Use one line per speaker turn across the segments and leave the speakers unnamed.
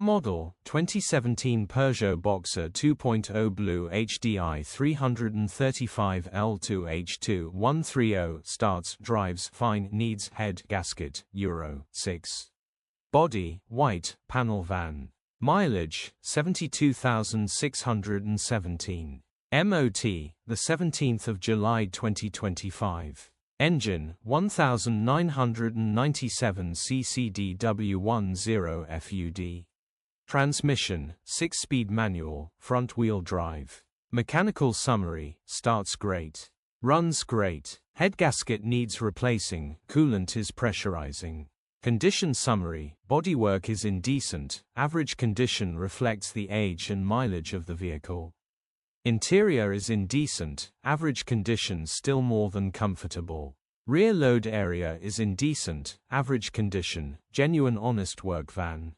Model, 2017 Peugeot Boxer 2.0 BlueHDi 335L2H2130 starts, drives, fine, needs, head gasket, Euro 6. Body, white, panel van. Mileage, 72,617. MOT, the 17th of July 2025. Engine, 1997 ccDW10 FUD. Transmission, 6-speed manual, front-wheel drive. Mechanical summary, starts great. Runs great. Head gasket needs replacing, coolant is pressurizing. Condition summary, bodywork is indecent, average condition reflects the age and mileage of the vehicle. Interior is indecent, average condition still more than comfortable. Rear load area is indecent, average condition, genuine honest work van.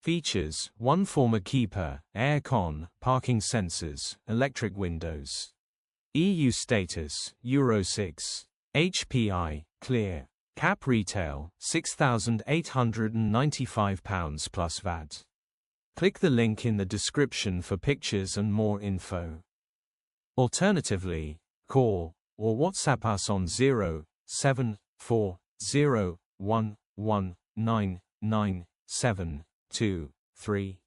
Features, 1 former keeper, air con, parking sensors, electric windows. EU status, Euro 6. HPI, clear. Cap retail, £6,895 plus VAT. Click the link in the description for pictures and more info. Alternatively, call or WhatsApp us on 07401199723.